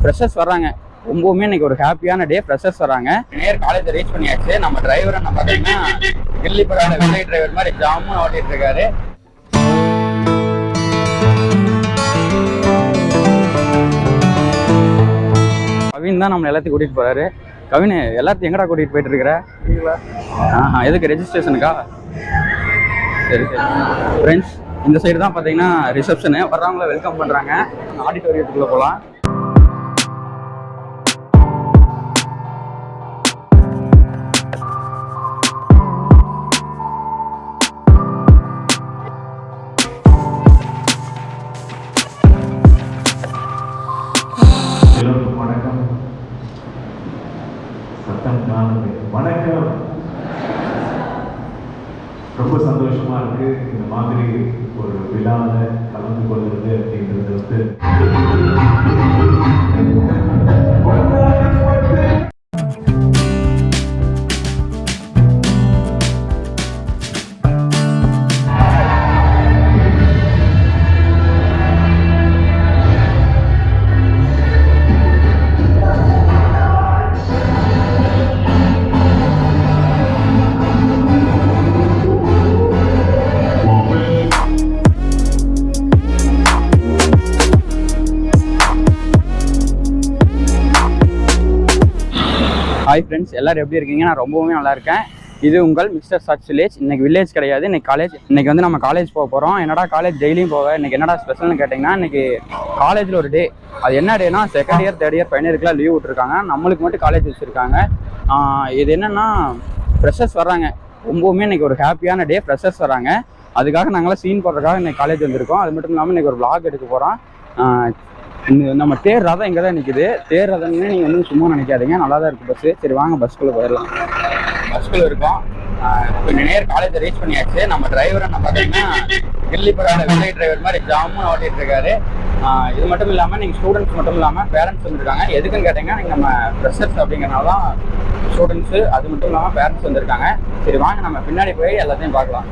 Freshers வர்றாங்க. ரொம்பவுமே இன்னைக்கு ஒரு ஹாப்பியான டே. ஃப்ரெஷர்ஸ் வராங்க. நேர் காலேஜ் ரீச் பண்ணியாச்சு. நம்ம டிரைவரை நம்ம பார்த்தீங்கன்னா கில்லிப்படாத விஜய் டிரைவர் மாதிரி ஜாமுன்னு ஓட்டிட்டு இருக்காரு. கவின் தான் நம்ம எல்லாத்தையும் கூட்டிட்டு போறாரு. கவின், எல்லாத்தையும் எங்கடா கூட்டிட்டு போயிட்டு இருக்கிற? எதுக்கு? ரெஜிஸ்ட்ரேஷனுக்கா? சரி சரி ஃப்ரெண்ட்ஸ், இந்த சைடு தான் பார்த்தீங்கன்னா ரிசப்ஷனு. வர்றவங்கள வெல்கம் பண்ணுறாங்க. ஆடிட்டோரியத்துக்குள்ளே போகலாம். வணக்கம். சத்தம் காணுது. வணக்கம். ரொம்ப சந்தோஷமா இருக்கு இந்த மாதிரி ஒரு விழாவில் கலந்து கொள்வது அப்படின்றது வந்து. ஹாய் ஃப்ரெண்ட்ஸ், எல்லோரும் எப்படி இருக்கீங்க? நான் ரொம்பவுமே நல்லா இருக்கேன். இது உங்கள் மிஸ்டர் சர்ச் வில்லேஜ். இன்றைக்கி வில்லேஜ் கிடையாது, இன்றைக்கி காலேஜ். இன்றைக்கி வந்து நம்ம காலேஜ் போக போகிறோம். என்னடா காலேஜ் டெய்லியும் போக, இன்றைக்கி என்னடா ஸ்பெஷல்னு கேட்டிங்கன்னா, இன்றைக்கி காலேஜில் ஒரு டே. அது என்ன டேனா, second year third year final இயர்க்குலாம் லீவ் விட்டுருக்காங்க. நம்மளுக்கு மட்டும் காலேஜ் வச்சுருக்காங்க. இது என்னென்னா, ஃப்ரெஷர்ஸ் வர்றாங்க. ரொம்பவுமே இன்றைக்கி ஒரு ஹாப்பியான டே. ஃப்ரெஷர்ஸ் வராங்க. அதுக்காக நாங்களாம் சீன் போடுறதுக்காக இன்றைக்கி காலேஜ் வந்திருக்கோம். அது மட்டும் இல்லாமல் இன்றைக்கி ஒரு vlog எடுக்க போகிறோம். நம்ம தேர் ரதம் இங்கே தான் நிற்குது. தேர் ரதம்னு நீங்கள் வந்து சும்மா நினைக்காதீங்க, நல்லா தான் இருக்குது பஸ்ஸு. சரி வாங்க பஸ்க்குள்ளே போயிடலாம். பஸ்க்குள்ளே இருக்கோம். இப்போ நேர் காலேஜை ரீச் பண்ணியாச்சு. நம்ம டிரைவரை நம்ம பார்த்தீங்கன்னா கில்லிப்படாத விஜய் டிரைவர் மாதிரி ஜாமுன்னு ஓட்டிகிட்டு இருக்காரு. இது மட்டும் இல்லாமல் நீங்கள் ஸ்டூடெண்ட்ஸ் மட்டும் இல்லாமல் பேரண்ட்ஸ் வந்துருக்காங்க. எதுக்குன்னு கேட்டிங்கன்னா, நீங்கள் நம்ம ஃப்ரெஷர்ஸ் அப்படிங்கிறனால தான் ஸ்டூடெண்ட்ஸு, அது மட்டும் இல்லாமல் பேரண்ட்ஸ் வந்திருக்காங்க. சரி வாங்க நம்ம பின்னாடி போய் எல்லாத்தையும் பார்க்கலாம்.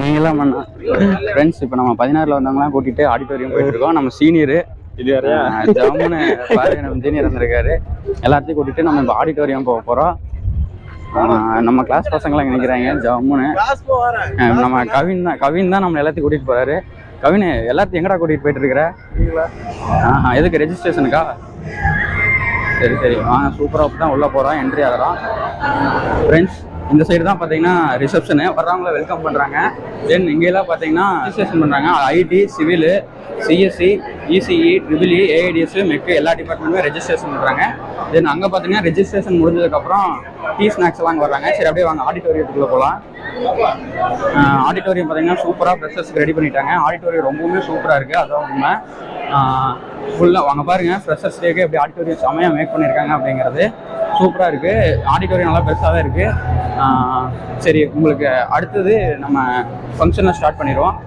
நீங்களாம் பண்ணா ஃப்ரெண்ட்ஸ், இப்போ நம்ம 16ல் வந்தவங்களாம் கூட்டிகிட்டு ஆடிட்டோரியம் போயிட்டு இருக்கோம். நம்ம சீனியரு இது வேறையா ஜம்முன்னு பாருங்க, நம்ம சீனியர் வந்திருக்காரு. எல்லாத்தையும் கூட்டிகிட்டு நம்ம இப்போ ஆடிட்டோரியம் போக போகிறோம். நம்ம கிளாஸ் பசங்களாம் இங்கே நிற்கிறாங்க ஜம்முன்னு. நம்ம கவின் தான் நம்ம எல்லாத்தையும் கூட்டிகிட்டு போகிறாரு. கவின், எல்லாத்தையும் எங்கடா கூட்டிகிட்டு போயிட்டு இருக்கிற? எதுக்கு? ரெஜிஸ்ட்ரேஷனுக்கா? சரி சரி வாங்க. சூப்பராக தான் உள்ளே போகிறோம், என்ட்ரி ஆகிறோம். ஃப்ரெண்ட்ஸ், இந்த சைடு தான் பார்த்தீங்கன்னா ரிசப்ஷனு. வர்றவங்கள வெல்கம் பண்ணுறாங்க. தென் இங்கெல்லாம் பார்த்தீங்கன்னா ரெஜிஸ்ட்ரேஷன் பண்ணுறாங்க. IT, civil, CSC, ECE, triple E, AIDS, mech எல்லா டிபார்ட்மெண்ட்டுமே ரெஜிஸ்ட்ரேஷன் பண்ணுறாங்க. தென் அங்கே பார்த்தீங்கன்னா ரெஜிஸ்ட்ரேஷன் முடிஞ்சதுக்கப்புறம் டீ ஸ்நாக்ஸ் எல்லாம் அங்கே வர்றாங்க. சரி அப்படியே வாங்க ஆடிட்டோரியத்துக்குள்ளே போகலாம். ஆடிட்டோரியம் பார்த்தீங்கன்னா சூப்பராக ஃப்ரெஷர்ஸ்க்கு ரெடி பண்ணிட்டாங்க. ஆடிட்டோரியம் ரொம்பவுமே சூப்பராக இருக்குது. அதான் உண்மை. ஃபுல்லாக வாங்க பாருங்கள், ஃப்ரெஷர்ஸ் டேக்கு எப்படி ஆடிட்டோரியம் செமையாக மேக் பண்ணியிருக்காங்க அப்படிங்கிறது சூப்பராக இருக்குது. ஆடிட்டோரியம் நல்லா பெருசாக தான் இருக்குது. சரி, உங்களுக்கு அடுத்தது நம்ம ஃபங்க்ஷனை ஸ்டார்ட் பண்ணிடுவோம்.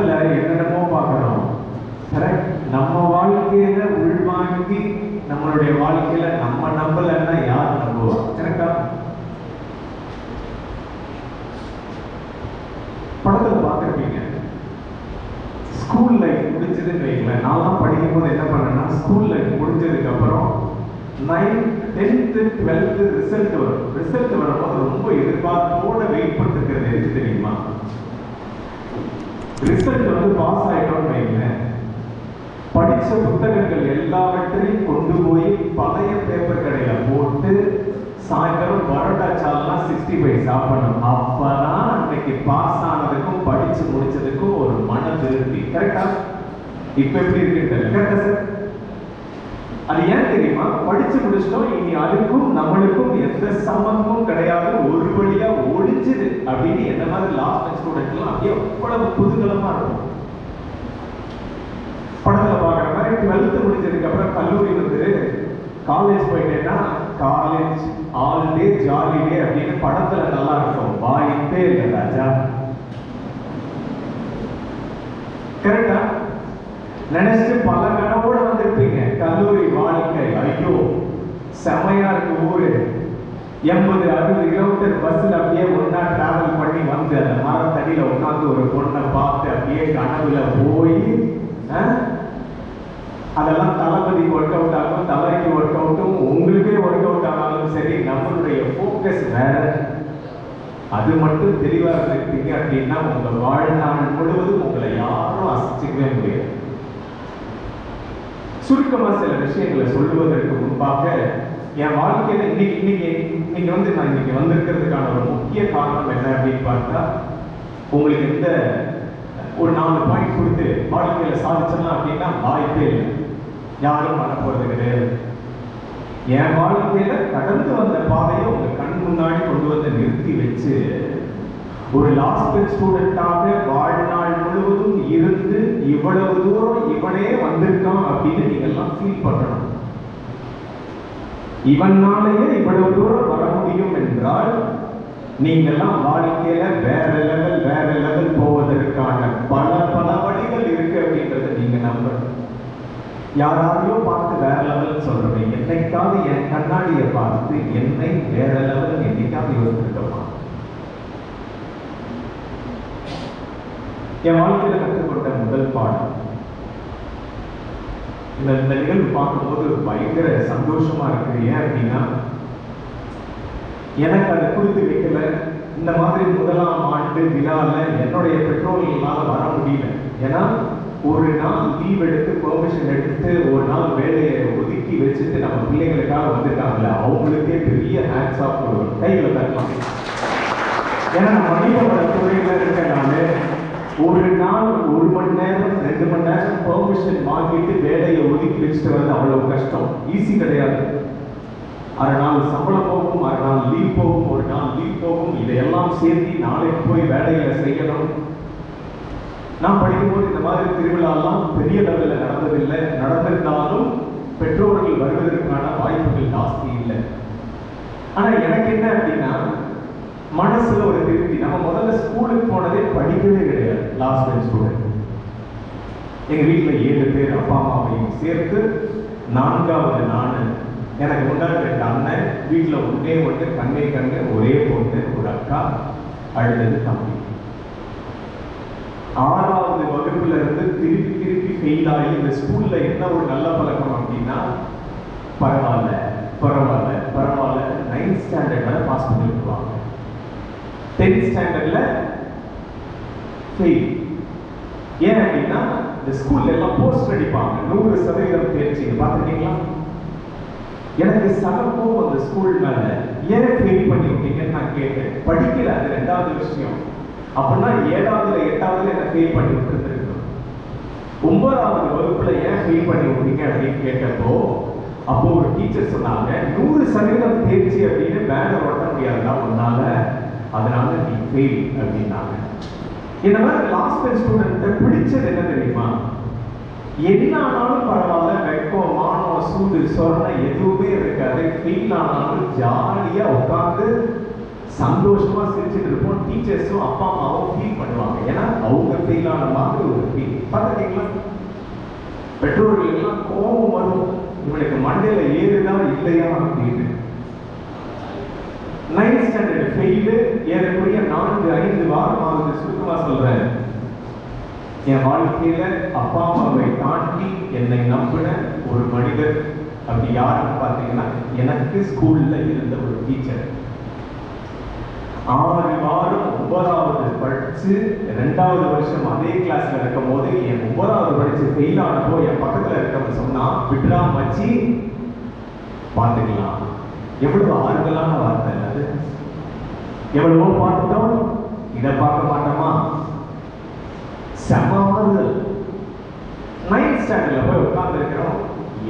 படத்துல என்னென்னமோ பார்க்கறோம். கரெக்ட். நம்ம வாழ்க்கையில உள்வாங்கி நம்மளுடைய வாழ்க்கையில நம்ம நம்பலன்னா யார் நம்புவா? கரெக்டா? படத்துல பார்த்துருப்பீங்க. ஸ்கூல் லைஃப் முடிஞ்சதுன்னு வைங்களேன். நான்லாம் படிக்கும் போது என்ன பண்ணேன்னா, ஸ்கூல் லைஃப் முடிஞ்சதுக்கு அப்புறம் 9th 10th 12th ரிசல்ட் வரும். ரிசல்ட் வரும்போது ரொம்ப எதிர்பார்ப்போட வெயிட் பண்ணிருக்கிறது எது தெரியுமா? ரிசல்ட் வந்து பாஸ் ஆயிட்டோம்னு வைங்களேன், படிச்ச புத்தகங்கள் எல்லாவற்றையும் கொண்டு போய் பழைய பேப்பர் கடையில போட்டு சாயந்தரம் பரோட்டா சால்லாம் 65 சாப்பிடணும். அப்பதான் அன்னைக்கு பாஸ் ஆனதுக்கும் படிச்சு முடிச்சதுக்கும் ஒரு மன திருப்தி. கரெக்டா? இப்ப எப்படி இருக்கு? கரெக்டா சார்? அது ஏன் தெரியுமா? படிச்சு முடிச்சிட்டோம், இனி அதுக்கும் நம்மளுக்கும் எந்த சம்பந்தமும் கிடையாது, ஒரு வழியா ஒழிஞ்சுது அப்படின்னு என்ன மாதிரி லாஸ்ட் ஸ்டூடெண்ட் எல்லாம் அப்படியே அவ்வளவு குதூகலமா இருக்கும். படத்துல பாக்குற மாதிரி 12th முடிஞ்சதுக்கு அப்புறம் கல்லூரி வந்து காலேஜ் போயிட்டேன்னா college all day jolly day அப்படின்னு படத்துல நல்லா இருக்கும். வாய்ப்பே இல்லை ராஜா. கரெக்டா? நினைச்சு பல கனவோட வந்திருப்பீங்க. கல்லூரி வாழ்க்கை ஐயோ செமையா இருக்கு, ஊரு 80-60 கிலோமீட்டர் பஸ்ல அப்படியே ஒன்னா டிராவல் பண்ணி வந்து அந்த மரத்தடியில உட்காந்து ஒரு பொண்ணை பார்த்து அப்படியே கனவுல போய் அதெல்லாம் தளபதி ஒர்க் அவுட் ஆகும், தலைக்கு ஒர்க் அவுட்டும், உங்களுக்கே ஒர்க் அவுட் ஆனாலும் சரி, நம்மளுடைய ஃபோக்கஸ் வேற. அது மட்டும் தெளிவா இருந்துட்டீங்க அப்படின்னா உங்க வாழ்நாள் முழுவதும் உங்களை யாரும் அசைச்சிக்கவே முடியாது. சுருக்கமா சில விஷயங்களை சொல்லுவதற்கு முன்பாக என் வாழ்க்கையில இன்னைக்கு வந்து நான் இன்னைக்கு வந்திருக்கிறதுக்கான ஒரு முக்கிய காரணம் என்ன அப்படின்னு பார்த்தா, உங்களுக்கு இந்த ஒரு 4 பாயிண்ட் கொடுத்து வாழ்க்கையில சாதிச்சிடலாம் அப்படின்னா வாய்ப்பே இல்லை. யாரும் பண்ண போறது கிடையாது. என் வாழ்க்கையில கடந்து வந்த பாதையை உங்க கண் முன்னாடி கொண்டு வந்து நிறுத்தி வச்சு ஒரு லாஸ்ட் பெஞ்ச் ஸ்டூடெண்டாக வாழ்நாள் முழுவதும் இருந்து இவ்வளவு தூரம் இவனே வந்திருக்கான் அப்படின்னு நீங்க எல்லாம் ஃபீல் பண்ணணும். இவனாலேயே இவ்வளவு தூரம் வர முடியும் என்றால் நீங்கெல்லாம் வாழ்க்கையில வேற லெவல் போவதற்கான பல வழிகள் இருக்கு அப்படின்றத நீங்க நம்பணும். யாராலையோ பார்த்து வேற லெவல் சொல்றேன், என்னைக்காவது என் கண்ணாடியை பார்த்து என்னை வேற லெவல் என்னைக்காவது யோசிச்சிருக்கமா? என் வாழ்க்கையில கற்றுக்கொண்ட முதல் பாடம், இந்த நிகழ்வு பார்க்கும்போது பயங்கர சந்தோஷமா இருக்கு. ஏன் அப்படின்னா எனக்கு அதை கொடுத்து வைக்கல. இந்த மாதிரி முதலாம் ஆண்டு விழால என்னுடைய பெற்றோர்களால வர முடியல. ஏன்னா ஒரு நாள் லீவ் எடுத்து பெர்மிஷன் எடுத்து ஒரு நாள் வேலையை ஒதுக்கி வச்சுட்டு நம்ம பிள்ளைங்களுக்காக வந்திருக்காங்கல்ல, அவங்களுக்கே பெரிய ஹேண்ட்ஸ் ஆஃப் கையில தரலாம். ஏன்னா நம்ம மனிதவள துறையில இருக்கனால ஒரு நாள் 1 மணி நேரம் 2 மணி நேரம் பெர்மிஷன் வாங்கிட்டு வேலையை ஒதுக்கி வச்சுட்டு வந்து அவ்வளவு கஷ்டம், ஈஸி கிடையாது. 6 நாள் சம்பளம் போகும், 6 நாள் லீவ் போகும், 1 நாள் லீவ் போகும், இதையெல்லாம் சேர்த்து நாளைக்கு போய் வேலையில செய்யணும். நான் படிக்கும்போது இந்த மாதிரி திருவிழாலாம் பெரிய லெவலில் நடந்ததில்லை. நடந்திருந்தாலும் பெற்றோர்கள் வருவதற்கான வாய்ப்புகள் ஜாஸ்தி இல்லை. ஆனா எனக்கு என்ன அப்படின்னா மனசுல ஒரு திருப்தி. நம்ம முதல்ல ஸ்கூலுக்கு போனதே படிக்கவே கிடையாது. Last bench student. எங்க வீட்டுல 7 பேர், அப்பா அம்மாவையும் சேர்த்து 4வது நானு. எனக்கு முன்னாடி 2 அண்ணன், வீட்டுல ஒன்று கண்ணு ஒரே பொண்ணு, ஒரு அக்கா, அழுது தம்பி. 6வது வகுப்புல இருந்து திருப்பி ஃபெயில் ஆகி இந்த ஸ்கூல்ல என்ன ஒரு நல்ல பழக்கம் அப்படின்னா பரவாயில்ல 9th ஸ்டாண்டர்ட் வரை பாஸ் பண்ணிருப்பாங்க. 10th ஸ்டாண்டர்ட்ல ஃபெயில். ஏன் அப்படின்னா இந்த ஸ்கூல்ல எல்லாம் போஸ்ட் அடிப்பாங்க 100% தேர்ச்சி. பார்த்துருக்கீங்களா? எனக்கு சகப்போம் அந்த ஸ்கூல் மேல. ஏன் ஃபெயில் பண்ணி விட்டீங்கன்னு நான் கேட்டேன். படிக்கல, அது 2வது விஷயம். அப்படின்னா 7வது 8வது என்ன ஃபெயில் பண்ணி விட்டுருந்துருக்கணும். 9வது வகுப்புல ஏன் ஃபெயில் பண்ணி விட்டீங்க அப்படின்னு கேட்டப்போ அப்போ ஒரு டீச்சர் சொன்னாங்க, 100% தேர்ச்சி அப்படின்னு பேனர் ஒட்ட முடியாதுன்னா உன்னால, அதனால நீ ஃபெயில் அப்படின்னாங்க. இந்த மாதிரி லாஸ்ட் பெஞ்ச் ஸ்டூடெண்ட்டை பிடிச்சது என்ன தெரியுமா? என்ன ஆனாலும் பரவாயில்ல, வெக்கம் மானம் சூடு சொரணை எதுவுமே இருக்காது. ஃபெயில் ஆனாலும் ஜாலியா உட்காந்து சந்தோஷமா சிரிச்சுட்டு இருப்போம். டீச்சர்ஸும் அப்பா அம்மாவும் ஃபீல் பண்ணுவாங்க, ஏன்னா அவங்க ஃபெயில் ஆன மாதிரி ஒரு ஃபீல். பார்த்துட்டீங்களா? பெற்றோர்களுக்கெல்லாம் கோபம் வரும், இவனுக்கு மண்டையில ஏறுதா இல்லையா அப்படின்னு. 9th ஸ்டாண்டர்ட் ஃபெயிலு ஏறக்குறைய 4-5 வாரம் ஆகுது. சுருக்கமா சொல்றேன், என் வாழ்க்கையில அப்பா அம்மாவை தாண்டி என்னை நம்பின ஒரு மனிதர் அப்படி யாருன்னு பார்த்தீங்கன்னா எனக்கு ஸ்கூல்ல இருந்த ஒரு டீச்சர். 6 வாரம் 9வது படிச்சு 2வது வருஷம் அதே கிளாஸ்ல இருக்கும் போது என் 9வது படிச்சு ஃபெயில் ஆனப்போ என் பக்கத்துல இருக்கவங்க சொன்னா, விட்ரா மச்சி பார்த்துக்கலாம். எவ்வளவு ஆறுதலான வார்த்தை அது. எவ்வளவோ பார்த்துட்டோம், இதை பார்க்க மாட்டோமா? சமாறுதல். 9th ஸ்டாண்டர்ட்ல போய் உட்கார்ந்து இருக்கிறோம்,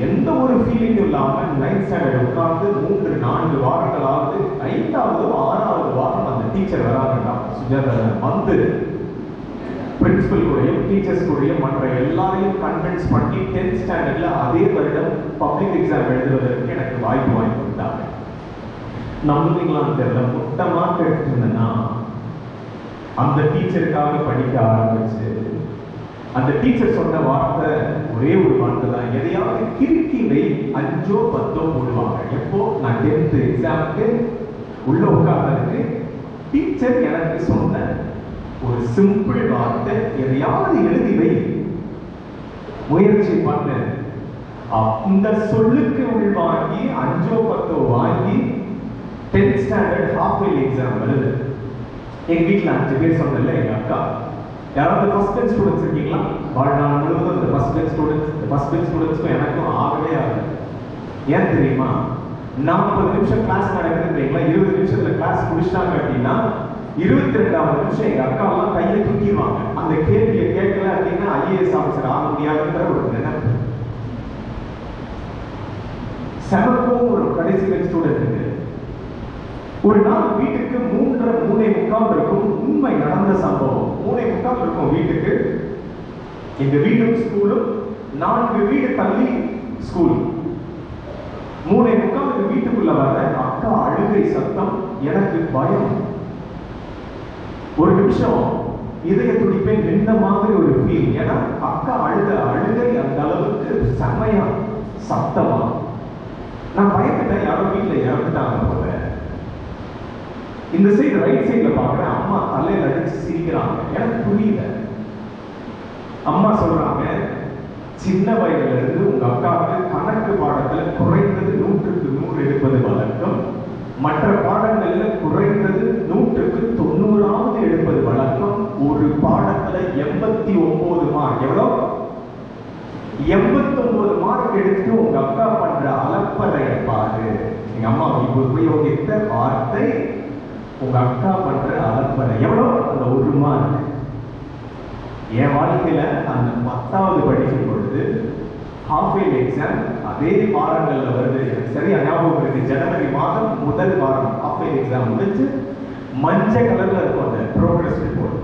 எந்த ஒரு ஃபீலிங்கும் இல்லாம 9th ஸ்டாண்டர்ட் உட்கார்ந்து 3-4 வாரங்கள் ஆகுது. 5வது 6வது வாரம் அந்த டீச்சர் வராங்கடா சுஜாதா வந்து பிரின்சிபல் கூடயும் டீச்சர்ஸ் கூடயும் மற்ற எல்லாரையும் கன்வின்ஸ் பண்ணி 10th ஸ்டாண்டர்ட்ல அதே வருடம் பப்ளிக் எக்ஸாம் எழுதுவதற்கு எனக்கு வாய்ப்பு வாங்கி கொடுத்தாங்க. நம்புறீங்களான்னு தெரியல, முட்டை மார்க் எடுத்துருந்தேன்னா அந்த டீச்சருக்காக படிக்க ஆரம்பிச்சு அந்த டீச்சர் சொன்ன வார்த்தை ஒரே ஒரு வார்த்தை தான், எதையாவது கிறுக்கி வை, 5ஓ 10ஓ போடுவாங்க. எப்போ நான் 10th எக்ஸாமுக்கு உள்ள உட்கார்ந்ததுக்கு டீச்சர் எனக்கு சொன்ன ஒரு சிம்பிள் வார்த்தை, எதையாவது எழுதி வை, முயற்சி பண்ண. அந்த சொல்லுக்கு உள்வாங்கி 5ஓ 10ஓ வாங்கி 10th standard half yearly exam வருது. எங்க வீட்டில் 5 பேர் சொன்னல, எங்க அக்கா. யாராவது ஃபர்ஸ்ட் பெஞ்ச் ஸ்டூடெண்ட்ஸ் இருக்கீங்களா? வாழ்நாள் முழுவதும் இந்த ஃபர்ஸ்ட் பெஞ்ச் ஸ்டூடெண்ட்ஸ்க்கும் எனக்கும் ஆகவே ஆகுது. ஏன் தெரியுமா? 40 நிமிஷம் கிளாஸ் நடக்குதுன்றீங்களா, 20 நிமிஷத்துல கிளாஸ் முடிச்சிட்டாங்க அப்படின்னா 22வது நிமிஷம் எங்க அக்கா எல்லாம் கையை தூக்கிடுவாங்க. அந்த கேள்வியை கேட்கல அப்படின்னா IAS ஆஃபீஸர் ஆக முடியாதுன்ற ஒரு நினைப்பு. செமக்கும் ஒரு கடைசி பெஞ்ச் ஸ்டூடெண்ட் ஒரு நாள் வீட்டுக்கு 3:45 இருக்கும். உண்மை நடந்த சம்பவம். 3:45 இருக்கும் வீட்டுக்கு. எங்க வீடும் ஸ்கூலும் 4 வீடு தள்ளி ஸ்கூல். 3:45 வீட்டுக்குள்ள வர அக்கா அழுகை சத்தம். எனக்கு பயம். ஒரு நிமிஷம் இதய துடிப்பே நின்ன மாதிரி ஒரு ஃபீல். ஏன்னா அக்கா அழுகை அந்த அளவுக்கு செம்மையா சத்தமா. நான் பயந்துட்டேன், யாரோ வீட்டுல இறந்துட்டாங்க போல. இந்த சைடு ரைட் சைடுல பாக்குறேன், அம்மா தலையில அடிச்சு சிரிக்கிறாங்க. எனக்கு புரியல. அம்மா சொல்றாங்க, சின்ன வயதுல இருந்து உங்க அக்காவுக்கு கணக்கு பாடத்துல குறைந்தது 100க்கு 100 எடுப்பது வழக்கம், மற்ற பாடங்கள்ல குறைந்தது 100க்கு 90 எடுப்பது வழக்கம். ஒரு பாடத்துல 89 மார்க். எவ்வளோ? 89 மார்க் எடுத்து உங்க அக்கா பண்ற அலப்பறைய பாரு. எங்க அம்மா உபயோகித்த வார்த்தை, உங்க அக்கா பண்ற அலப்பறை. எவ்வளோ? அந்த 1 மார்க். என் வாழ்க்கையில அந்த 10வது படிக்கும் பொழுது ஹாஃப் இயர்லி எக்ஸாம் அதே வாரங்கள்ல வருது. சரியா ஞாபகம் இருக்கு. ஜனவரி மாதம் முதல் வாரம் ஹாஃப் இயர்லி எக்ஸாம் முடிச்சு மஞ்சள் கலர்ல இருக்கும் அந்த ப்ரோக்ரஸ் ரிப்போர்ட்.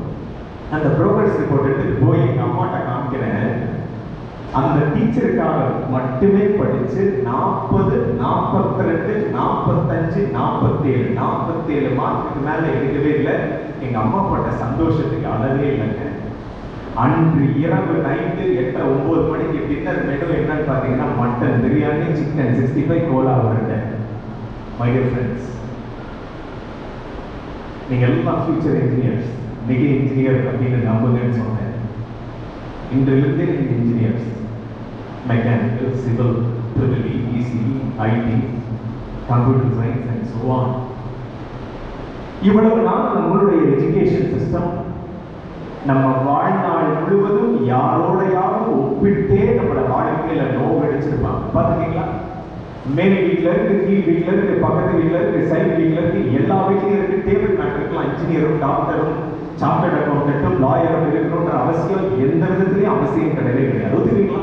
அந்த ப்ரோக்ரஸ் ரிப்போர்ட் எடுத்துட்டு போய் எங்க அம்மாட்ட காமிக்கிறேன். அந்த டீச்சருக்காக மட்டுமே படிச்சு 40, 42, 45, 47 மார்க்குக்கு மேல எடுக்கவே இல்லை. எங்க அம்மா பட்ட சந்தோஷத்துக்கு அளவே இல்லைங்க. அன்று இரவு நைட்டு 8-9 மணிக்கு டின்னர் மெனு என்னன்னு பாத்தீங்கன்னா மட்டன் பிரியாணி, சிக்கன் 65, கோலா உருண்டை. மை டியர் ஃப்ரெண்ட்ஸ், நீங்க எல்லாம் ஃபியூச்சர் இன்ஜினியர்ஸ், மிக இன்ஜினியர் அப்படின்னு நம்புங்கன்னு சொன்னேன். இன்றிலிருந்து நீங்க engineers, mechanical, civil, triple E, ECE, IT, computer science and so on. இவ்வளவு நாள் நம்மளுடைய எஜுகேஷன் சிஸ்டம் நம்ம வாழ்நாள் முழுவதும் யாரோடையாவது ஒப்பிட்டே நம்மளோட வாழ்க்கையில நோவடிச்சிருப்பாங்க. பாத்துக்கீங்களா? மேல் வீட்டுல இருக்கு, கீழ் வீட்டுல இருக்கு, பக்கத்து வீட்டுல இருக்கு, சைடு வீட்டுல இருக்கு, எல்லா வீட்லயும் இருக்கு. டேபிள் மேட் இருக்கலாம். இன்ஜினியரும், டாக்டரும், சார்ட்டர்ட் அக்கௌண்டன்ட்டும், லாயரும் இருக்கணும்ன்ற அவசியம் எந்த விதத்திலையும் அவசியம் கிடையவே கிடையாது. ஒத்துக்கிறீங்களா?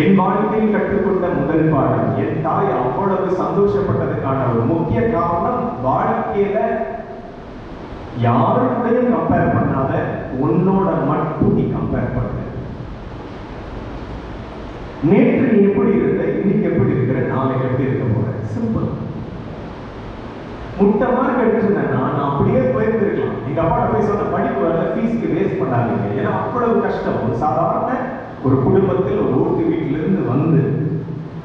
என் வாழ்க்கையில் கற்றுக்கொண்ட முதல் பாடம், என் தாய் அவ்வளவு சந்தோஷப்பட்டதுக்கான ஒரு முக்கிய காரணம், வாழ்க்கையில யாருடையும் கம்பேர் பண்ணாத, உன்னோட மட்டும் நீ கம்பேர் பண்ண. நேற்று நீ எப்படி இருந்த, இன்னைக்கு எப்படி இருக்கிற, நாளைக்கு எப்படி இருக்க போற. சிம்பிள். முட்டை மார்க் எடுத்துருந்தேன்னா நான் அப்படியே போயிருந்துருக்கலாம். எங்க அப்பாட்ட போய் சொன்ன படிப்பு வரல, ஃபீஸ்க்கு வேஸ்ட் பண்ணாதீங்க. ஏன்னா அவ்வளவு கஷ்டம். ஒரு சாதாரண ஒரு குடும்பத்தில் ஒரு ஓட்டு வீட்டிலிருந்து வந்து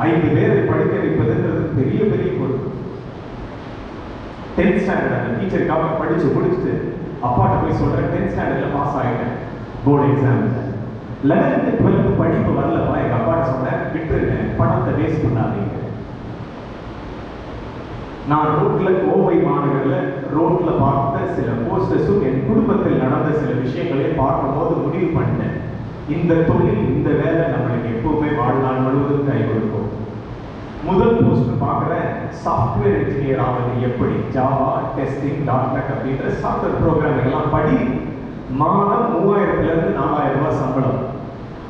5 பேரை படிக்க வைப்பதுன்றது பெரிய பெரிய பொருள். 10th ஸ்டாண்டர்ட் அந்த டீச்சருக்காக படிச்சு முடிச்சுட்டு அப்பாட்ட போய் சொல்றேன், 10th ஸ்டாண்டர்ட்ல பாஸ் ஆகிட்டேன் போர்டு எக்ஸாம். 11th 12th படிப்பு வரலப்பா. எங்க அப்பாட்ட சொன்னேன், விட்டுருங்க, பணத்தை வேஸ்ட் பண்ணாதீங்க. நான் ரோட்ல கோவை மாநகர்ல ரோட்ல பார்த்த சில போஸ்டர்ஸும் என் குடும்பத்தில் நடந்த சில விஷயங்களை பார்க்கும்போது முடிவு பண்ணேன், இந்த தொழில் இந்த வேலை நம்மளுக்கு எப்பவுமே வாழ்நாள் முழுவதும் கை கொடுக்கும். முதல் போஸ்டர் பார்க்குறேன், சாஃப்ட்வேர் இன்ஜினியர் ஆவது எப்படி, ஜாவா, டெஸ்டிங், டாட் அப்படின்ற சாஃப்ட்வேர் ப்ரோக்ராம் எல்லாம் படி, மாதம் 3000 to 4000 ரூபாய் சம்பளம்.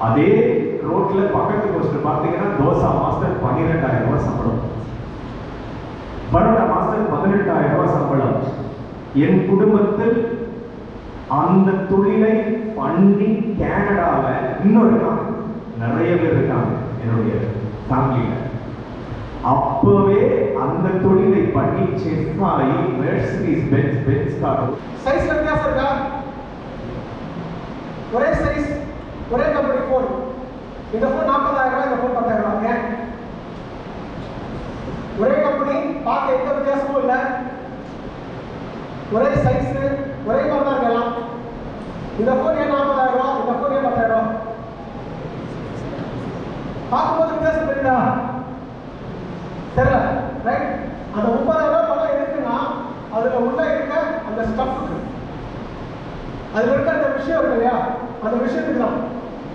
அதே ரோட்ல பக்கத்து போஸ்டர் பார்த்தீங்கன்னா தோசா மாஸ்டர் 12000 ரூபாய் சம்பளம், பரோட்டா மாஸ்டர் 18000 ரூபாய் சம்பளம். என் குடும்பத்தில் அந்த தொழிலை பண்ணி கனடாவில் இன்னொரு நிறைய பேர் இருக்காங்க என்னுடைய ஃபேமிலியில. அப்பவே அந்த தொழிலை பண்ணி செஃப் ஆகி மெர்சிடிஸ் பென்ஸ் கார். சைஸ் வித்தியாசம் இருக்கா? ஒரே சைஸ், ஒரே கம்பெனி ஃபோன். இந்த ஃபோன் 40000 ரூபாய், இந்த ஃபோன் 10000 ரூபாய். ஏன்? ஒரே கம்பெனி, பார்க்க எந்த வித்தியாசமும் இல்லை, ஒரே சைஸ், ஒரே மாதிரி தான் இருக்கலாம். இந்த ஃபோன் ஏன் 40000 ரூபாய், இந்த ஃபோன் ஏன் 10000 ரூபாய்? பார்க்கும்போது வித்தியாசம் தெரியுதா? தெரியல, ரைட்? அந்த 30000 ரூபாய் பணம் இருக்குன்னா அதுல உள்ள இருக்க அந்த ஸ்டஃப், அதுல இருக்க அந்த விஷயம் இருக்கு இல்லையா, அந்த விஷயத்துக்கு தான்.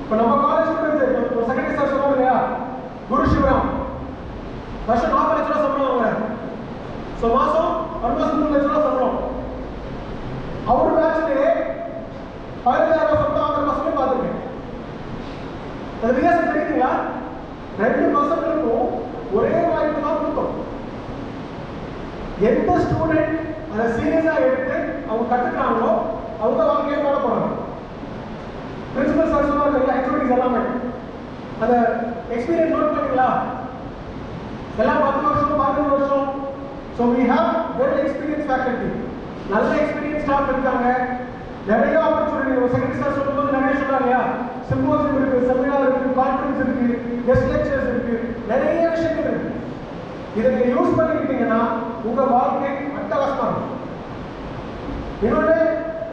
இப்போ நம்ம காலேஜ் ஸ்டூடெண்ட்ஸ் ஒரு செகண்டரி சார் சொன்னாங்க இல்லையா, குரு சிவராம் வருஷம் 4 லட்ச ரூபா சம்பளம் வாங்க. ஸோ மாசம் 3 லட்ச ரூபா சம்பளம். அவரு பேட்ச்லேயே 15000 ரூபா சம்பளம் வாங்குற பசங்க பார்த்துருக்கேன். அது வித்தியாசம் தெரியுதுங்களா? 2 பசங்களுக்கும் ஒரே வாய்ப்பு தான் கொடுத்தோம். எந்த ஸ்டூடெண்ட் அதை சீரியஸா எடுத்து அவங்க கத்துக்கிறாங்களோ அவங்க வாழ்க்கையை வாழ போறாங்க. பிரின்சிபல் சார் சொன்னாங்க இல்ல, ஹெச்ஓடிஸ் எல்லாமே அந்த எக்ஸ்பீரியன்ஸ் நோட் பண்ணீங்களா? எல்லாம் 10 வருஷம் 15 வருஷம். So we have well experience faculty, நல்ல எக்ஸ்பீரியன்ஸ் ஸ்டாஃப் இருக்காங்க. நிறைய ஆப்பர்ச்சுனிட்டி. ஒரு செகண்டரி சார் சொல்லும்போது நிறைய சொன்னாங்க இல்லையா, சிம்போசியம் இருக்கு, செமினார் இருக்கு, கான்ஃபரன்ஸ் இருக்கு, கெஸ்ட் லெக்சர்ஸ் இருக்கு, நிறைய விஷயங்கள் இருக்கு. இதை நீங்க யூஸ் பண்ணிக்கிட்டீங்கன்னா உங்க வாழ்க்கை அட்டகாசமா இருக்கும். இன்னொன்று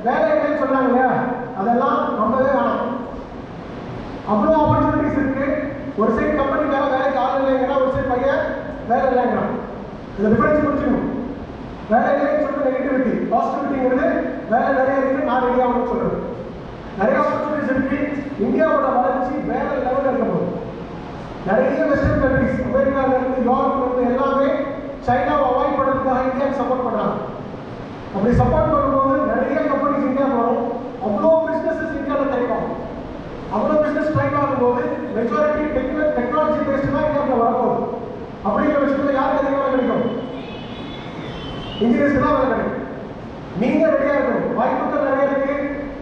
வேலை இல்லைன்னு சொன்னாங்க இல்லையா, அதெல்லாம் ரொம்பவே வேணாம். அவ்வளோ ஆப்பர்ச்சுனிட்டிஸ் இருக்கு. ஒரு சைடு கம்பெனிக்கார வேலைக்கு ஆள் இல்லைங்கன்னா, ஒரு சைடு பையன் வேலை இல்லைங்கிறான். இந்த டிஃபரன்ஸ் புரிஞ்சுக்கணும். வேலை இல்லைன்னு சொல்றது நெகட்டிவிட்டி, பாசிட்டிவிட்டிங்கிறது வேலை நிறைய இருக்கு, நான் ரெடி ஆகணும்னு சொல்றது. நிறைய ஆப்பர்ச்சுனிட்டிஸ் இருக்கு. இந்தியாவோட வளர்ச்சி வேற லெவலில் இருக்க போகுது. நிறைய வெஸ்டர்ன் கண்ட்ரிஸ், அமெரிக்கால இருந்து யூரோப்ல இருந்து எல்லாமே சைனாவை அவாய்ட் பண்ணுறதுக்காக இந்தியாவுக்கு சப்போர்ட் பண்றாங்க. அப்படி சப்போர்ட் பண்ணும்போது நிறைய கம்பெனிஸ் இந்தியா வரும், அவ்வளோ பிஸ்னஸஸ் இந்தியாவில் டைப்பாகும். அவ்வளோ பிஸ்னஸ் டைப் ஆகும்போது மெஜாரிட்டி டெக்னாலஜி பேஸ்ட் தான் இந்தியாவில் வரப்போகுது. அப்படிங்கிற விஷயத்தில் யாருக்கு அதிகமாக கிடைக்கும்? இன்ஜினியர்ஸ்க்கு தான் வேலை கிடைக்கும். நீங்க ரெடியா இருக்கணும். வாய்ப்புகள் நிறைய இருக்கு,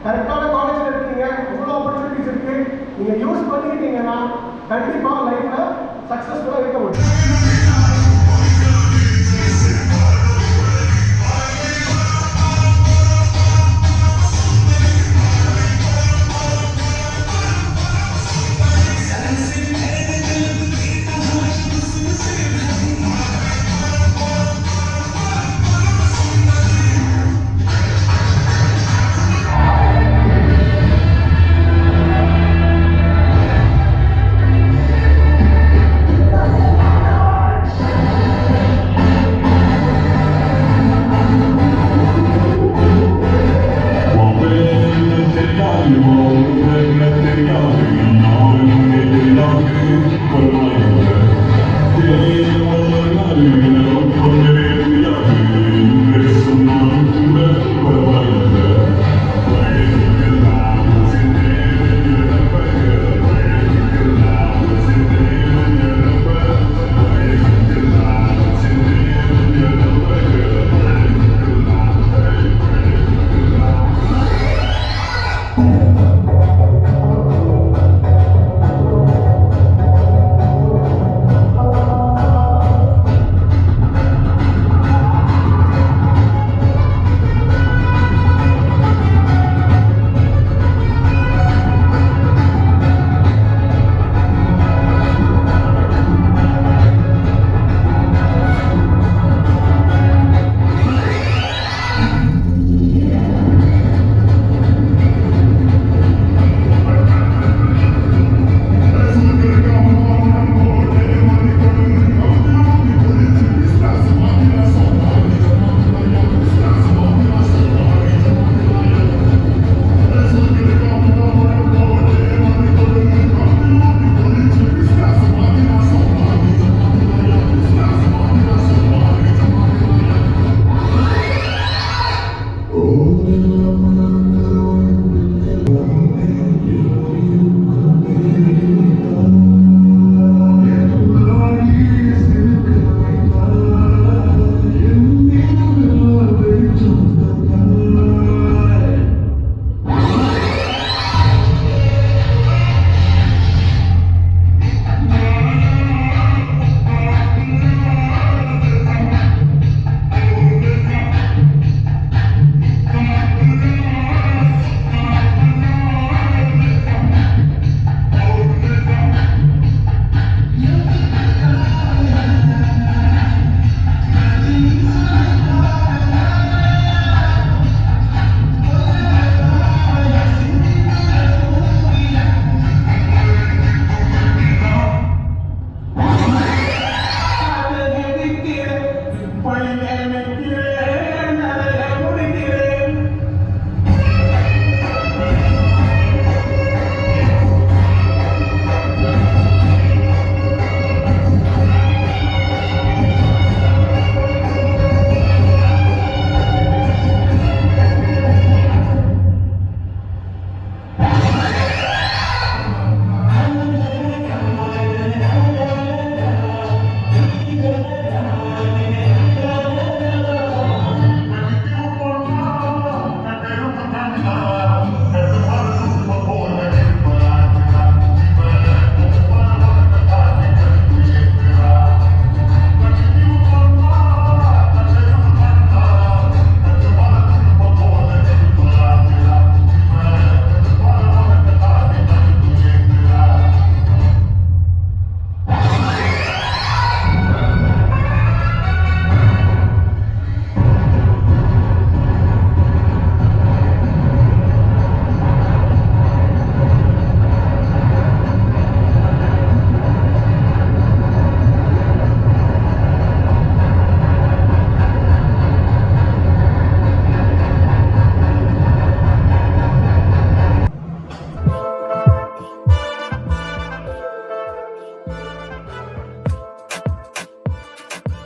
கரெக்டான காலேஜ்ல இருக்கீங்க, அவ்வளோ ஆப்பர்ச்சுனிட்டிஸ் இருக்கு. நீங்க யூஸ் பண்ணிக்கிட்டீங்கன்னா கண்டிப்பா லைஃப்ல சக்சஸ்ஃபுல்லா இருக்க முடியும்.